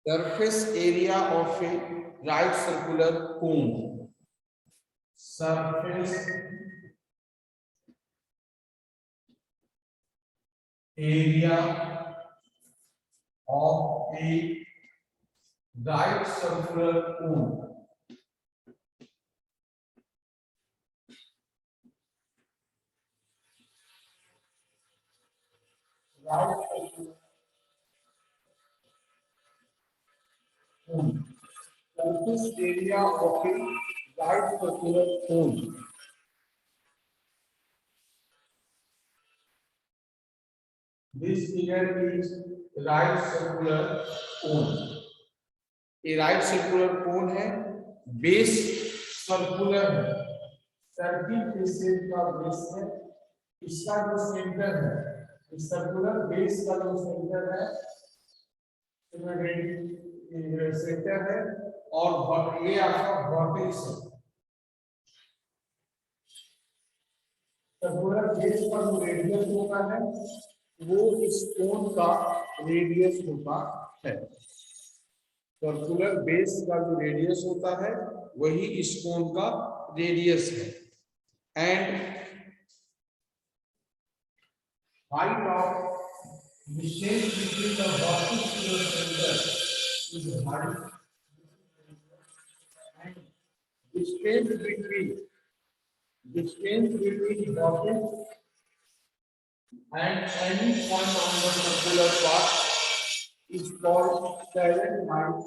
Surface area of a right circular cone. Surface area of a right circular cone. Right circular cone. Surface area of a right circular cone. This figure is right circular cone. ये right circular cone है, base circular है, circle faces का base है, इसका जो centre है, इस circular base का जो सेंटर है, सेंटर है और ये आपका वर्टेक्स है। सर्कुलर बेस का जो रेडियस होता है वो इस कोन का रेडियस होता है। सर्कुलर बेस का जो रेडियस होता है वही इस कोन का रेडियस है। And height of distance between the vertex to the centre is height and distance between vertex and any point on the circular path is called parent height.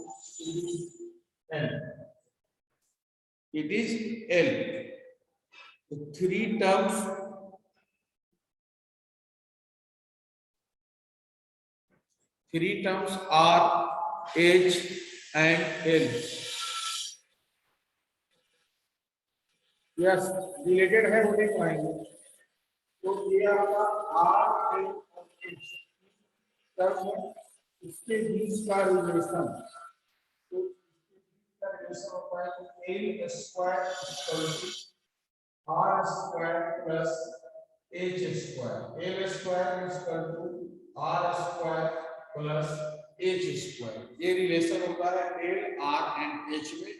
L. It is L. The three terms are H and L. Yes, related है वो देख पाएंगे। तो ये आपका R L और H term है, इसके बीच का रिलेशन, तो इसका रिलेशन होता है L square R square plus H square. L square R square plus H square. ये रिलेशन होता है L R एंड H में।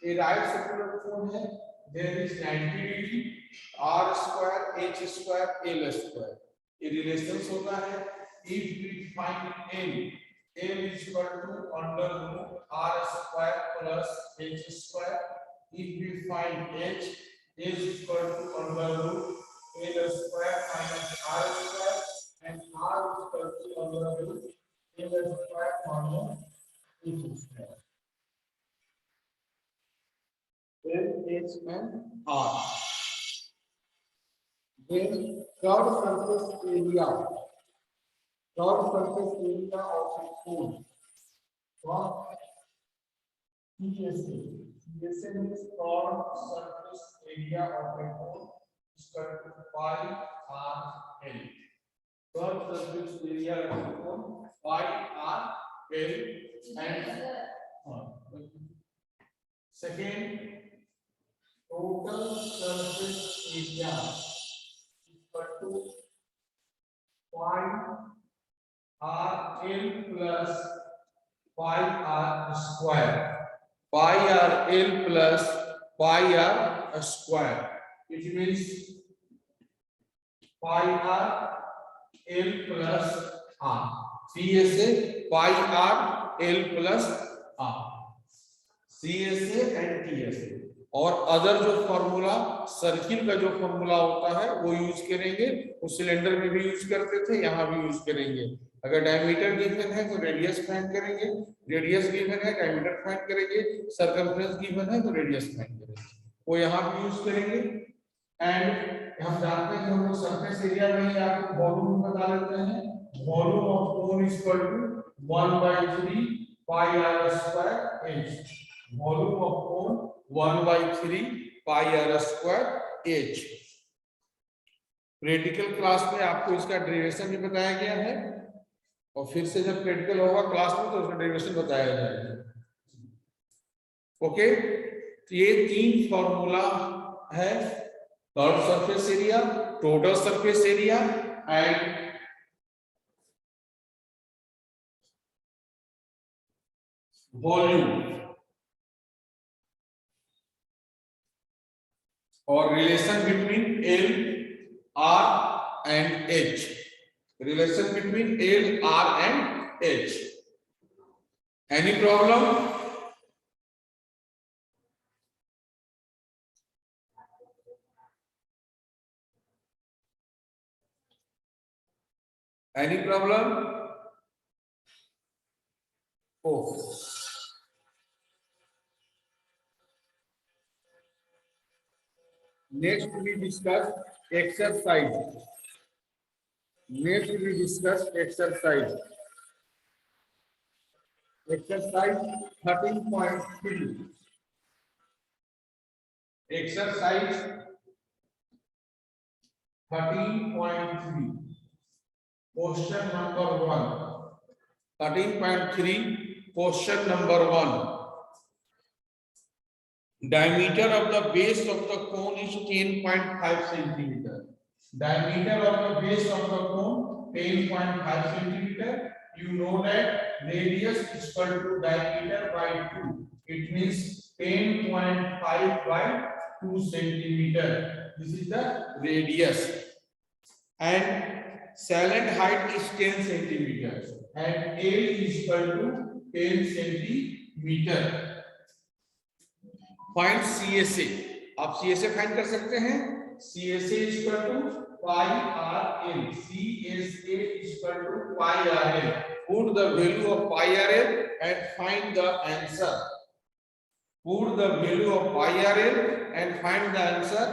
ये राइट सर्कुलर कोन है, there is 90 degree, R square H square L square. ये relations होता है if we find L is equal to under root R square plus H square. If we find H is equal to under root L square minus R square and R is equal to under root L square minus H square. Then H and R. Then curved surface area. Curved surface area of a cone from TSA. TSA means curved surface area of a cone is equal to pi r L. Curved surface area of a cone pi r L and second total surface area is equal to pi R L plus pi R square. Pi R L plus pi R square. It means pi R L plus R. CSA pi R L plus R. CSA and TSA. और other जो formula circle का जो formula होता है वो use करेंगे। उस cylinder में भी यूज करते थे, यहाँ भी यूज करेंगे। अगर डायमीटर गिवन है तो रेडियस फाइंड करेंगे, रेडियस गिवन है डायमीटर फाइंड करेंगे, सर्कमफ्रेंस गिवन है तो रेडियस फाइंड करेंगे, वो यहाँ भी यूज करेंगे। एंड हम जानते हैं हम लोग सरफेस एरिया में ही आपको वॉल्यूम बता देते हैं। Volume of cone is equal to 1/3 pi R square h। Volume of cone 1/3 pi R square h। Practical class में आपको इसका डेरिवेशन भी बताया गया है और फिर से जब प्रैक्टिकल होगा क्लास में तो उसका डेरिवेशन बताया जाएगा। ओके, तो ये तीन फॉर्मूला है, curve surface area, total surface area and volume or relation between L, R and H. Relation between L, R and H. Any problem? Any problem? Oh. Next we discuss exercise. Next we discuss exercise. Exercise 13.3. Exercise 13.3. Question number 1. 13.3. Question number 1. Diameter of the base of the cone is 10.5 centimeter. Diameter of the base of the cone 10.5 centimeter. You know that radius is equal to diameter by 2. It means 10.5 by 2 centimeter. This is the radius. And salient height is 10 centimeters. And L is equal to 10 centimeter. Find CSA. आप CSA find कर सकते हैं. CSA is equal to pi r l. CSA is equal to pi r l. Put the value of pi r l and find the answer. Put the value of pi r l and find the answer.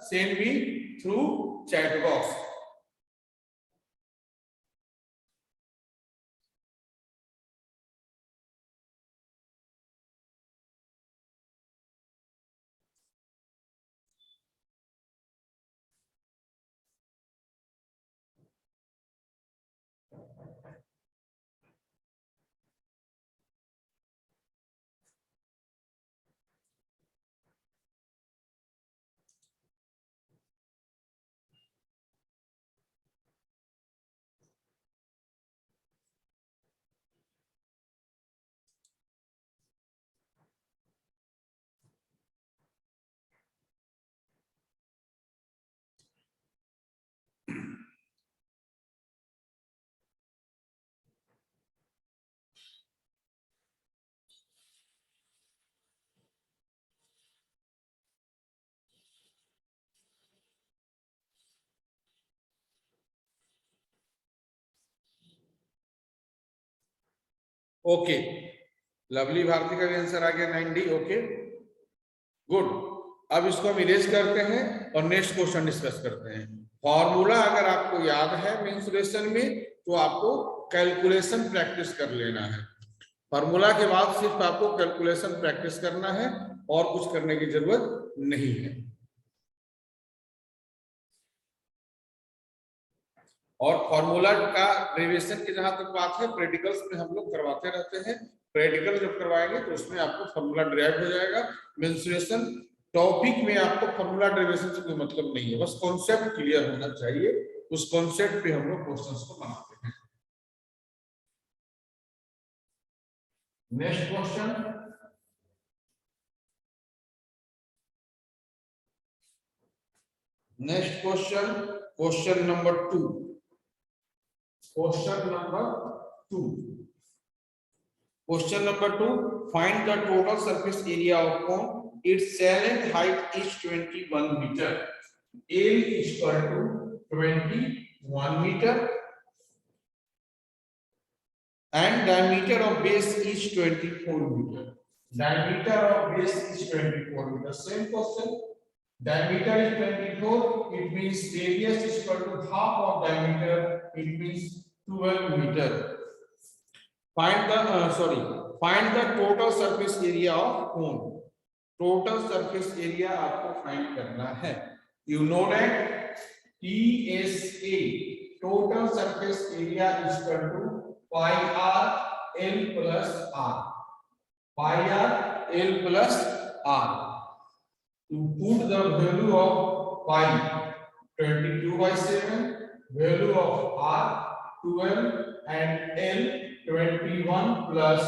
Send me through chat box. Okay, Lovely Bharti का भी answer आ गया 9D. Okay, good. अब इसको हम erase करते हैं और नेक्स्ट क्वेश्चन डिस्कस करते हैं. फॉर्मूला अगर आपको याद है मेंसुरेशन में तो आपको कैलकुलेशन प्रैक्टिस कर लेना है. फॉर्मूला के बाद सिर्फ आपको कैलकुलेशन प्रैक्टिस करना है और कुछ करने की जरूरत नहीं है. और फॉर्मूला का डेरिवेशन की जहां तक बात है प्रैक्टिकल्स में हम लोग करवाते रहते हैं. प्रैक्टिकल जब करवाएंगे तो उसमें आपको फॉर्मूला डिराइव हो जाएगा. मेंसुरेशन टॉपिक में आपको फॉर्मूला डेरिवेशन से कोई मतलब नहीं है, बस कॉन्सेप्ट क्लियर होना चाहिए. उस कॉन्सेप्ट पे हम लोग क्वेश्चंस को बनाते हैं. Next question. Next question, question number 2. Question number 2. Question number 2. Find the total surface area of cone. Its salient height is 21 meter. L is equal to 21 meter. And diameter of base is 24 meter. Diameter of base is 24 meter. Same question. Diameter is 24. It means radius is equal to half of diameter. It means 12 meter. Find the total surface area of cone. Total surface area आपको find करना है. You know that TSA, total surface area is equal to pi r l plus r. Pi r l plus r. To put the value of pi 22 by 7, value of r 12 and L 21 plus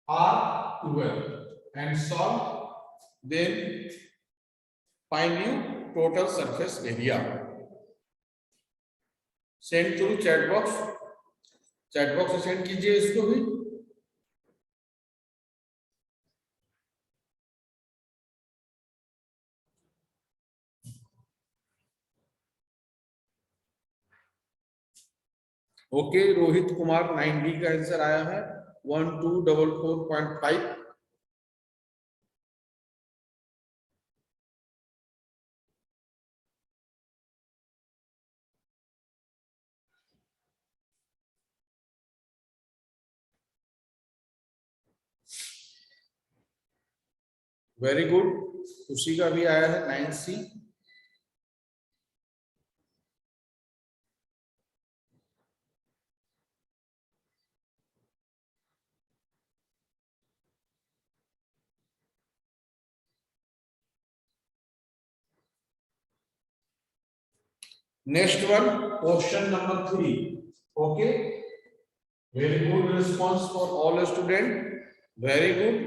are 12 and solve, then find you total surface area. Send through chat box से send कीजिए इसको भी. Okay, Rohit Kumar 9D का answer आया है 1244.5. Very good. खुशी का भी आया है 9C. Next one, question number 3. Okay, very good response for all student. Very good.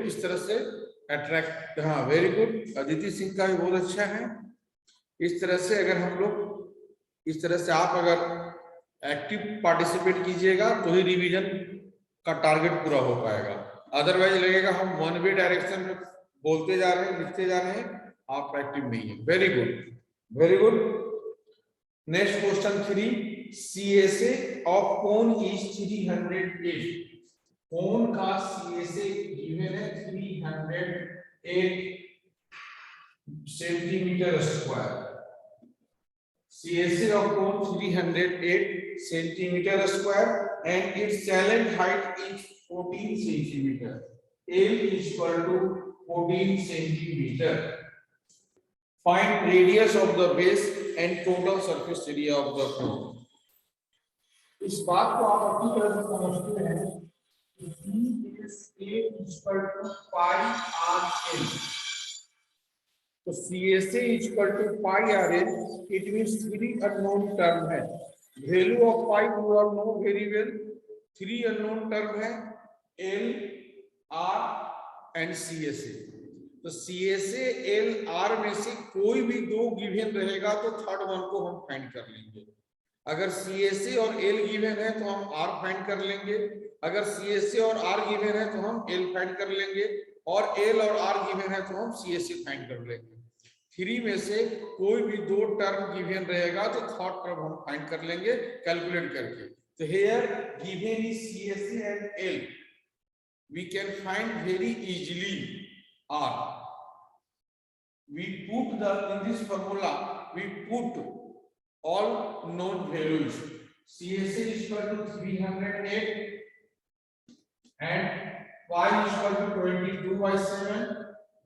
इस तरह से अट्रैक्ट, हाँ वेरी गुड. अदिति सिंह का भी बहुत अच्छा है. इस तरह से अगर हम लोग, इस तरह से आप अगर एक्टिव पार्टिसिपेट कीजिएगा तो ही रिवीजन का टारगेट पूरा हो पाएगा. अदरवाइज लगेगा हम वन वे डायरेक्शन में बोलते जा रहे हैं, लिखते जा रहे हैं, आप एक्टिव नहीं है. Very good. Next question 3. CSA of cone is 308. कोन का CSA गिवन है 308 centimetre square. CSA of cone 308 centimeter square and its salient height is 14 centimeter. L is equal to 14 centimeter. Find radius of the base and total surface area of the cone. इस बात को आप अच्छी तरह से समझते हैं कि B is A is equal to pi r L. तो CSA is equal to pi RL. It means 3 unknown term है. Value of pi you all know very well. 3 unknown term है L, R and CSA. तो CSA, L, R में से कोई भी दो given रहेगा तो थर्ड वन को हम फाइंड कर लेंगे. अगर CSA और L गिवन है तो हम R फाइंड कर लेंगे. अगर CSA और R गिवन है तो हम L फाइंड कर लेंगे. और L और R गिवन है तो हम CSA फाइंड कर लेंगे. 3 में से कोई भी दो टर्म गिवन रहेगा तो थर्ड टर्म हम फाइंड कर लेंगे कैलकुलेट करके. तो here given is CSA and L. We can find very easily R. We put in this formula we put all known values. CSA is equal to 308 and y is equal to 22/7.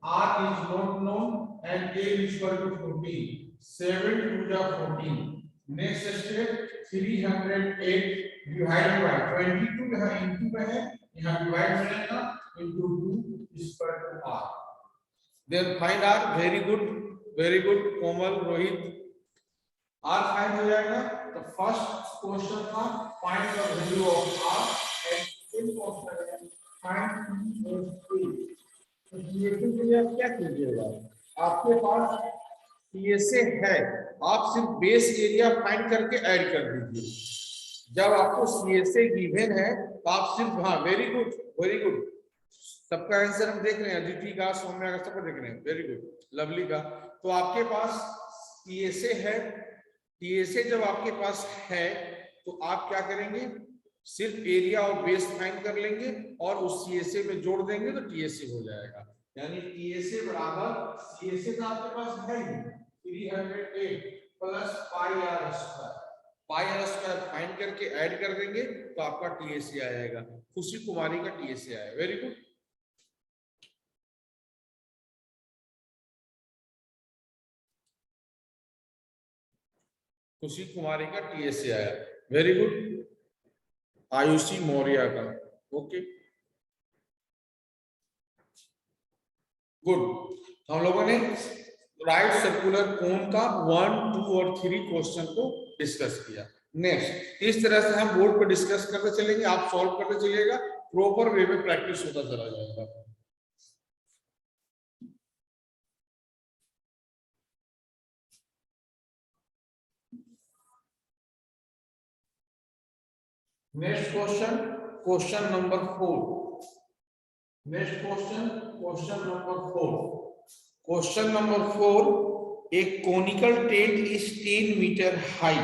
R is not known and A is equal to 14. 7 to the 14. Next step 308 divided by 22 यहाँ into में है, यहाँ divide मिलेगा into 2 is equal to R. Then find R. very good Komal Rohit. R find हो जाएगा. तो first question था find the value of R and second question है फाइंड तो CSA के लिए आप क्या कीजिएगा. आपके पास CSA है, आप सिर्फ बेस एरिया फाइंड करके ऐड कर दीजिए. जब आपको CSA गिवन है तो आप सिर्फ, हाँ वेरी गुड. सबका आंसर हम देख रहे हैं. अदिति का, सौम्या का, सबका देख रहे हैं. Very good. लवली का. तो आपके पास CSA है. CSA जब आपके पास है तो आप क्या करेंगे, सिर्फ एरिया और बेस फाइंड कर लेंगे और उस CSA में जोड़ देंगे तो TSA हो जाएगा. यानी TSA बराबर CSA तो आपके पास है ही 308 plus pi R square. Pi R square find करके ऐड कर देंगे तो आपका TSA आएगा. खुशी कुमारी का TSA आया. Very good. खुशी कुमारी का TSA आया. Very good. आयुषी मौर्य का. Okay good. हम लोगों ने राइट सर्कुलर कोन का 1, 2 और 3 क्वेश्चन को डिस्कस किया. नेक्स्ट इस तरह से हम बोर्ड पर डिस्कस करते चलेंगे, आप सॉल्व करते चलिएगा. प्रॉपर वे में प्रैक्टिस होता चला जाएगा। Next question, question number 4। Next question, question number 4। Question number 4, एक conical tent is 10 metre high.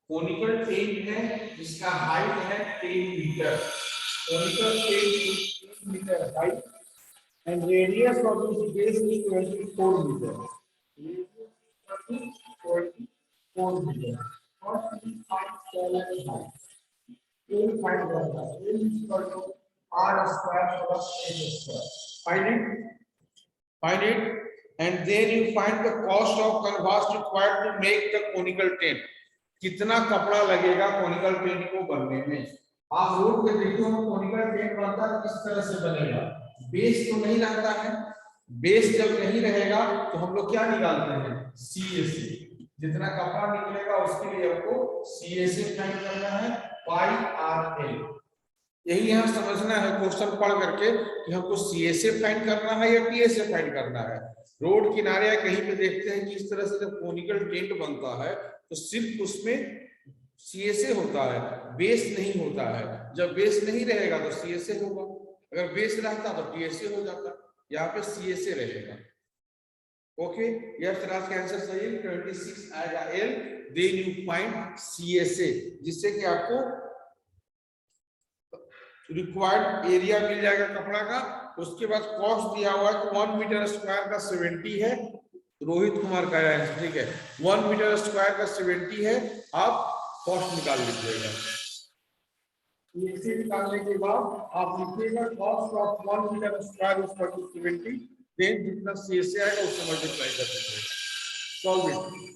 Conical tent है जिसका हाइट है 10 metre. Conical tent is 10 metre high and radius of this base is 24 metre. Radius 24 metre. First we find scalable height. A find the height. A is equal to R square plus H square. Find it. Find it. And then you find the cost of canvas required to make the conical tent. कितना कपड़ा लगेगा conical tent को बनने में। आप road पे देखो conical tent बनता है किस तरह से बनेगा। बेस तो नहीं रहता है। बेस जब नहीं रहेगा तो हम लोग क्या निकालते हैं, CAC। जितना कपड़ा निकलेगा उसके लिए आपको CAC फाइंड करना है, पाई आर एल। यही यहाँ समझना है क्वेश्चन पढ़ करके कि हमको CAC फाइंड करना है या TSA फाइंड करना है। रोड किनारे या कहीं पे देखते हैं कि इस तरह से जब कोनिकल टेंट बनता है तो सिर्फ उसमें CAC होता है, बेस नहीं होता है। जब बेस नहीं रहेगा तो CAC होगा, अगर बेस रहता तो TSA हो जाता। यहाँ पे CAC रहेगा। ओके, यस राज का आंसर सही है, 26 आएगा L. Then you find CAC, जिससे कि आपको रिक्वायर्ड एरिया मिल जाएगा कपड़ा का। उसके बाद कॉस्ट दिया हुआ है कि 1 मीटर स्क्वायर का 70 है। रोहित कुमार का आंसर ठीक है, 1 मीटर स्क्वायर का 70 है। आप कॉस्ट निकाल लीजिएगा। इसे निकालने के बाद आप लिखिएगा cost of 1 metre square is 70, then जितना CAC आएगा उससे मल्टीप्लाई कर दीजिएगा। Solve it.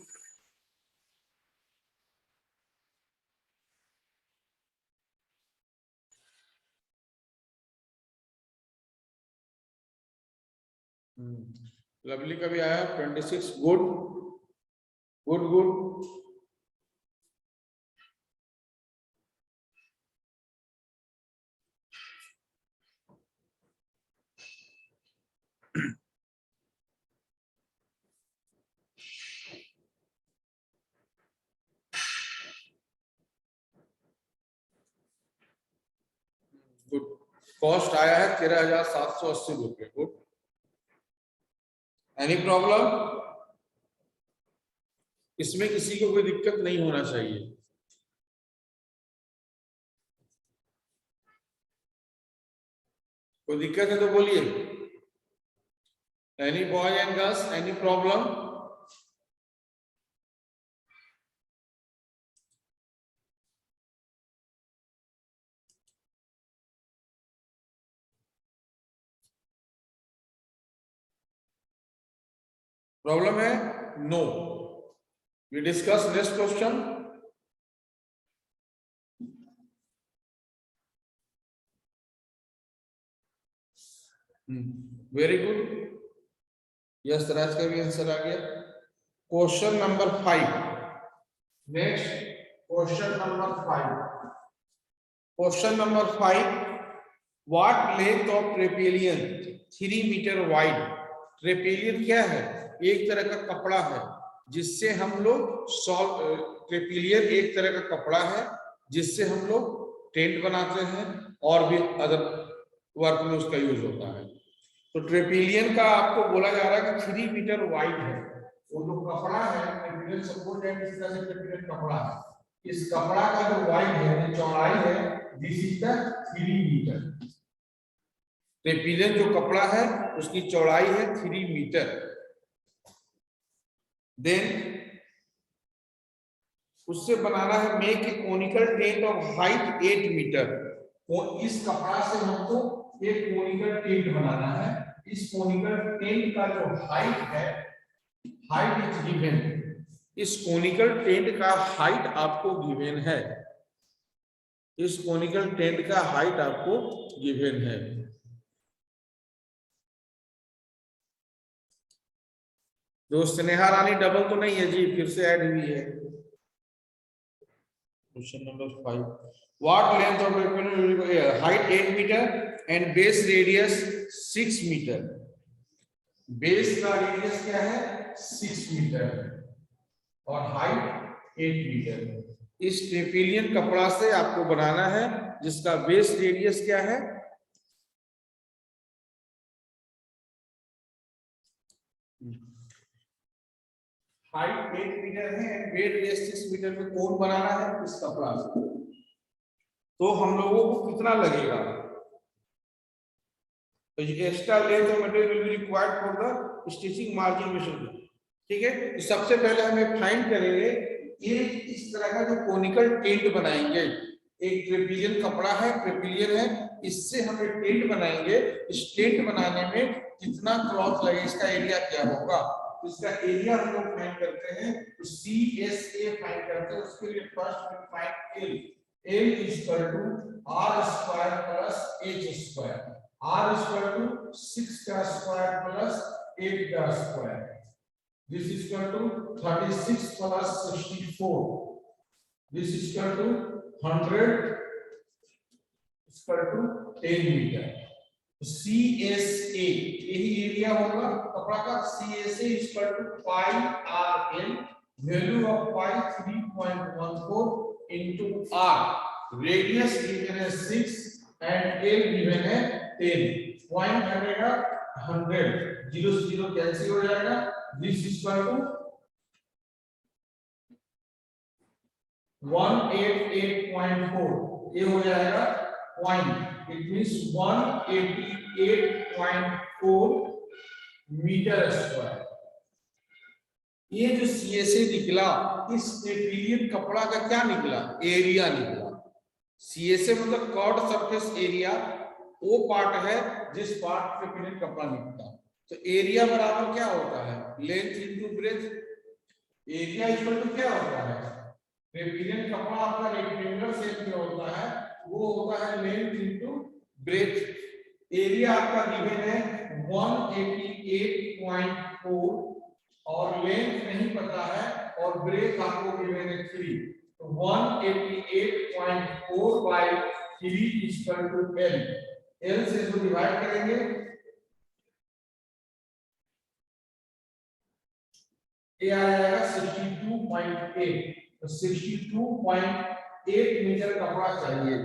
लवली का भी आया 26। Good good good. Good, cost आया है 13,780 रुपए। Good, any problem? इसमें किसी को कोई दिक्कत नहीं होना चाहिए। कोई दिक्कत है तो बोलिए। Any boy and girls, any problem? Problem है? No. We discuss next question. Very good, yes Raj का भी आंसर आ गया। Question number 5। Next question number 5। Question number 5, what length of trampoline 3 metre wide. Trampoline क्या है? एक तरह का कपड़ा है जिससे हम लोग ट्रेपेलियन एक तरह का कपड़ा है जिससे हम लोग टेंट बनाते हैं और भी अदर वर्क में उसका यूज होता है। तो ट्रेपेलियन का आपको बोला जा रहा है कि 3 मीटर वाइड है। वो जो कपड़ा है ट्रेपेलियन सपोर्ट है, इस तरह से ट्रेपेलियन कपड़ा है। इस कपड़ा का जो वाइड है, चौड़ाई है, दिस इज द 3 मीटर। ट्रेपेलियन जो कपड़ा है उसकी चौड़ाई है 3 मीटर। देन उससे बनाना है make a conical tent of height 8 metre. इस कपड़ा से हमको एक कोनिकल टेंट बनाना है। इस कोनिकल टेंट का जो हाइट है, हाइट इज गिवन। इस कोनिकल टेंट का हाइट आपको गिवन है। इस कोनिकल टेंट का हाइट आपको गिवन है। जो स्नेहा रानी डबल तो नहीं है जी, फिर से ऐड हुई है। Question number 5, What length of the height 8 meter and base radius 6 meter. Base का रेडियस क्या है 6 मीटर और हाइट 8 मीटर। इस ट्रेपेलियन कपड़ा से आपको बनाना है जिसका बेस रेडियस क्या है हाइट 8 मीटर है एंड बेस रेडियस 6 मीटर में कोन बनाना है इस कपड़ा से। तो हम लोगों को कितना लगेगा, तो extra length of material will be required for the stitching margin measurement. ठीक है, तो सबसे पहले हमें फाइंड करेंगे ये इस तरह का जो कोनिकल टेंट बनाएंगे। एक ट्रेपेलियन कपड़ा है, ट्रेपेलियन है, इससे हम एक टेंट बनाएंगे। इस टेंट बनाने में कितना क्लॉथ लगेगा, इसका एरिया क्या होगा, इसका एरिया हम लोग फाइंड करते हैं। तो CSA फाइंड करते हैं, उसके लिए फर्स्ट हम find L is equal to R square plus H square. R is equal to 6 का स्क्वायर प्लस 8 का square. This is equal to 36 plus 64. This is equal to 100 is equal to 10 metre. CSA यही area होगा कपड़ा का। CSA is equal to pi RL, value of pi 3.14 into R, radius given है 6 and L given है 10। Point लगेगा 100, 0 से 0 cancel हो जाएगा। दिस इज इक्वल टू 188.4, ये हो जाएगा point, it means 188.4 metre square. ये जो CSA निकला, इस ट्रेपेलियन कपड़ा का क्या निकला, एरिया निकला। CSA मतलब कॉर्ड सरफेस एरिया, वो पार्ट है जिस पार्ट ट्रेपेलियन कपड़ा निकलता। तो एरिया बराबर क्या होता है, length into breadth. Area equal to क्या होता है, ट्रेपेलियन कपड़ा आपका रेक्टेंगुलर शेप में होता है, वो होता है लेंथ इनटू ब्रेथ। एरिया आपका गिवन है 188.4 और लेंथ नहीं पता है और ब्रेथ आपको गिवन है 3। तो 188.4 by 3 is equal to L। L से इसको डिवाइड करेंगे, ये आ जाएगा 62.8। तो 62.8 मीटर कपड़ा चाहिए।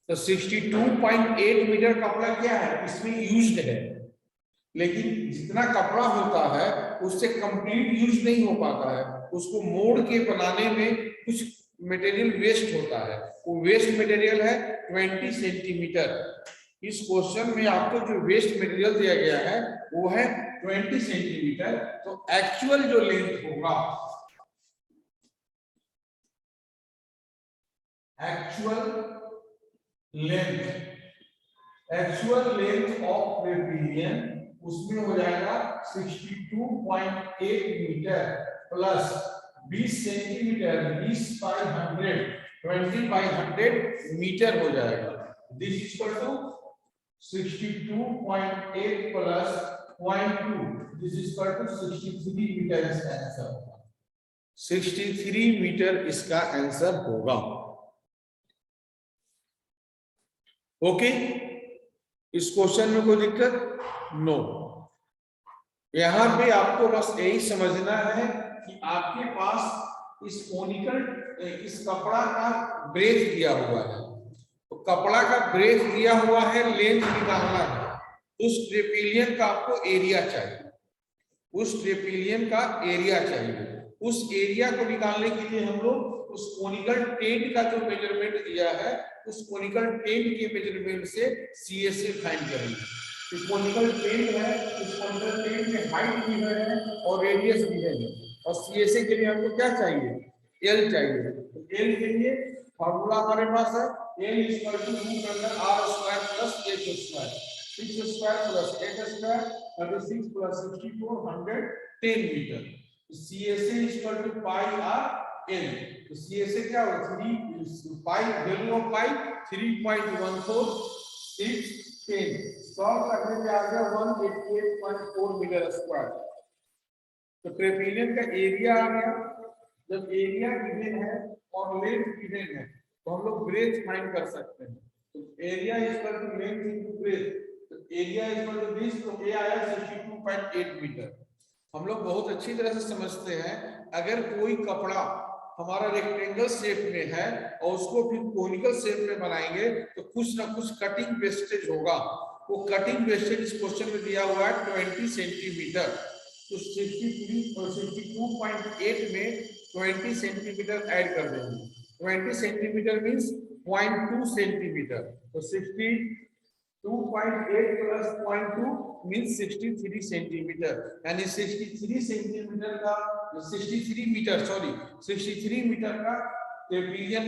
तो 62.8 मीटर कपड़ा क्या है, इसमें यूज्ड है, लेकिन जितना कपड़ा होता है उससे कंप्लीट यूज नहीं हो पाता है, उसको मोड़ के बनाने में कुछ मटेरियल वेस्ट होता है। वो वेस्ट मटेरियल है 20 सेंटीमीटर। इस क्वेश्चन में आपको जो वेस्ट मटेरियल दिया गया है वो है 20 सेंटीमीटर। तो एक्चुअल जो लेंथ होगा, एक्चुअल लेंथ ऑफ ट्रेपेलियन उसमें हो जाएगा 62.8 metre plus 20 centimetre, 20 by 100, 20 by 100 metre हो जाएगा। This is equal to 62.8 plus 0.2, this is equal to 63 metre. इसका आंसर 63 मीटर इसका आंसर होगा। ओके, इस क्वेश्चन में कोई दिक्कत नो। यहां पे आपको बस यही समझना है कि आपके पास इस कोनिकल इस कपड़ा का ब्रेथ दिया हुआ है, तो कपड़ा का ब्रेथ दिया हुआ है, लेंथ निकालना है। उस ट्रेपेलियन का आपको एरिया चाहिए, उस ट्रेपेलियन का एरिया चाहिए। उस एरिया को निकालने के लिए हम लोग उस कोनिकल टेंट का जो मेजरमेंट दिया है, उस कोनिकल टेंट के मेजरमेंट से CSA फाइंड करेंगे। कोनिकल टेंट है, इस कोनिकल टेंट में हाइट भी है और रेडियस भी है, और CSA के लिए हमको क्या चाहिए, L चाहिए। तो L के लिए फॉर्मूला हमारे पास है L = √R² plus H square. 6 square plus 8 square 36 plus 64 110 metre. CSA = pi RL। तो CSA क्या होगा, 3 pi, value of pi 3.14610। Solve करने पे आ गया 188.4 मीटर स्क्वायर। तो ट्रेपेलियन का एरिया आ गया। जब एरिया गिवन है और लेंथ गिवन है तो हम लोग ब्रेथ फाइंड कर सकते हैं। तो area equal to length into breadth, तो एरिया इक्वल टू दिस, तो ए आया 62.8 मीटर। हम लोग बहुत अच्छी तरह से समझते हैं, अगर कोई कपड़ा हमारा रेक्टेंगल शेप में है और उसको फिर कोनिकल शेप में बनाएंगे तो कुछ ना कुछ कटिंग वेस्टेज होगा। वो कटिंग वेस्टेज इस क्वेश्चन में दिया हुआ है 20 सेंटीमीटर। तो 63 और 62.8 में 20 सेंटीमीटर ऐड कर देंगे। 20 सेंटीमीटर मीन्स 0.2 सेंटीमीटर, तो 62.8 प्लस 0.2 मीन्स 63 सेंटीमीटर, यानी 63 सेंटीमीटर का 63 मीटर सॉरी 63 मीटर का ट्रेपेजियन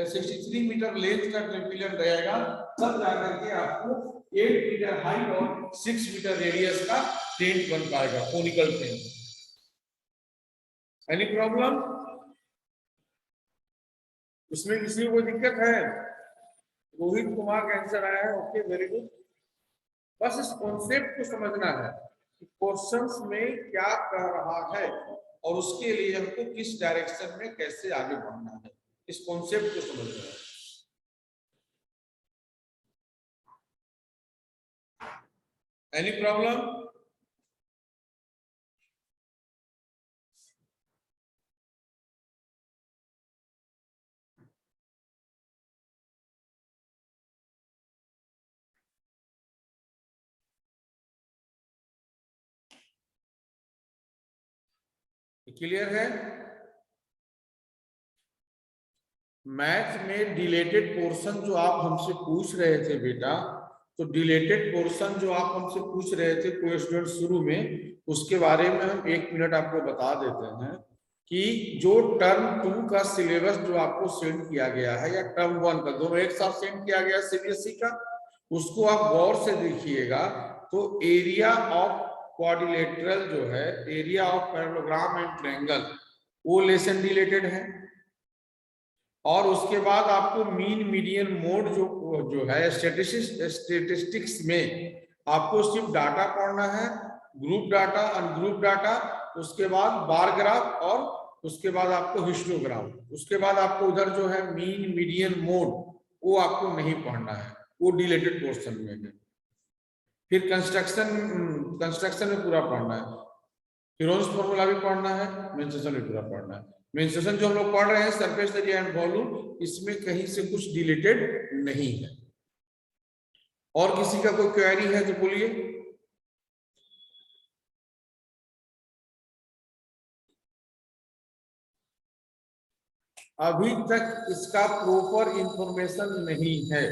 63 मीटर लेंथ का ट्रेपेजियन रहेगा, तब जाकर के आपको 8 मीटर हाइट और 6 मीटर रेडियस का टेंट बन पाएगा, कोनिकल टेंट। Any problem? इसमें किसी को दिक्कत है? रोहित कुमार का आंसर आया है, ओके वेरी गुड। बस इस कॉन्सेप्ट को समझना है कि क्वेश्चंस में क्या कह रहा है और उसके लिए हमको किस डायरेक्शन में कैसे आगे बढ़ना है, इस कॉन्सेप्ट को समझना है। Any problem? क्लियर है? मैथ में डिलेटेड पोर्शन जो आप हमसे पूछ रहे थे बेटा, तो डिलेटेड पोर्शन जो आप हमसे पूछ रहे थे कोई स्टूडेंट शुरू में, उसके बारे में हम 1 मिनट आपको बता देते हैं कि जो टर्म 2 का सिलेबस जो आपको सेंड किया गया है या टर्म 1 का, दोनों एक साथ सेंड किया गया सीबीएसई का, उसको आप गौर से देखिएगा। तो एरिया ऑफ क्वाड्रिलेटरल जो है, area of parallelogram and triangle, वो लेसन डिलेटेड है। और उसके बाद आपको मीन मीडियन मोड जो है स्टेटिस्टिक्स में आपको सिर्फ डाटा पढ़ना है, ग्रुप डाटा, अनग्रुप डाटा, उसके बाद बार ग्राफ और उसके बाद आपको हिस्टोग्राम, उसके बाद आपको उधर जो है मीन मीडियन मोड वो आपको नहीं पढ़ना है, वो डिलेटेड पोर्शन में है। फिर कंस्ट्रक्शन में पूरा पढ़ना है, हीरोन्स फॉर्मूला भी पढ़ना है, मेंसुरेशन भी पूरा पढ़ना है। मेंसुरेशन जो हम लोग पढ़ रहे हैं सरफेस एरिया एंड वॉल्यूम, इसमें कहीं से कुछ डिलीटेड नहीं है। और किसी का कोई क्वेरी है तो बोलिए। अभी तक इसका प्रॉपर इंफॉर्मेशन नहीं है,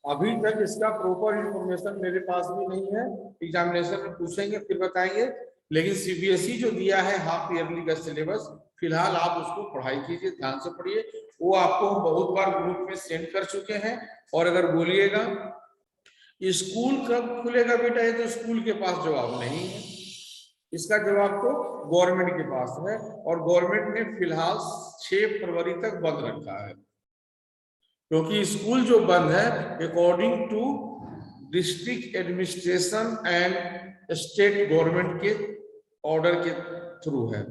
अभी तक इसका प्रॉपर इंफॉर्मेशन मेरे पास भी नहीं है। एग्जामिनेशन में पूछेंगे फिर बताएंगे, लेकिन सीबीएसई जो दिया है हाफ ईयरली का सिलेबस, फिलहाल आप उसको पढ़ाई कीजिए, ध्यान से पढ़िए। वो आपको हम बहुत बार ग्रुप में सेंड कर चुके हैं। और अगर बोलिएगा स्कूल कब खुलेगा बेटा, ये तो स्कूल के पास जवाब नहीं है, इसका जवाब तो गवर्नमेंट के पास है। और गवर्नमेंट ने फिलहाल 6 फरवरी तक बंद रखा है, क्योंकि स्कूल जो बंद है according to district administration and state government के ऑर्डर के थ्रू है।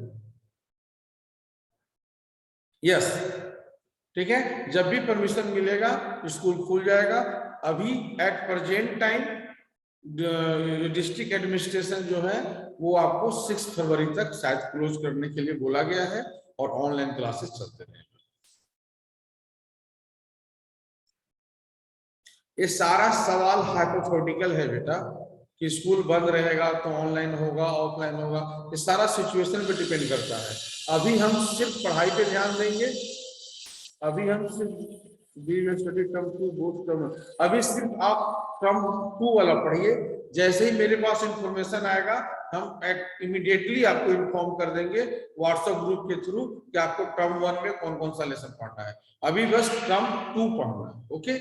यस, ठीक है, जब भी परमिशन मिलेगा स्कूल खुल जाएगा। अभी at present time district administration जो है वो आपको 6 फरवरी तक शायद क्लोज करने के लिए बोला गया है और ऑनलाइन क्लासेस चलते रहेंगे। ये सारा सवाल हाइपोथेटिकल है बेटा, कि स्कूल बंद रहेगा तो ऑनलाइन होगा ऑफलाइन होगा, ये सारा सिचुएशन पे डिपेंड करता है। अभी हम सिर्फ पढ़ाई पे ध्यान देंगे, अभी हम सिर्फ अभी सिर्फ आप टर्म 2 वाला पढ़िए। जैसे ही मेरे पास इंफॉर्मेशन आएगा हम इमीडिएटली आपको इन्फॉर्म कर देंगे व्हाट्सएप ग्रुप के थ्रू कि आपको टर्म 1 में कौन कौन सा लेसन पढ़ना है। अभी बस टर्म 2 पढ़ना है, ओके।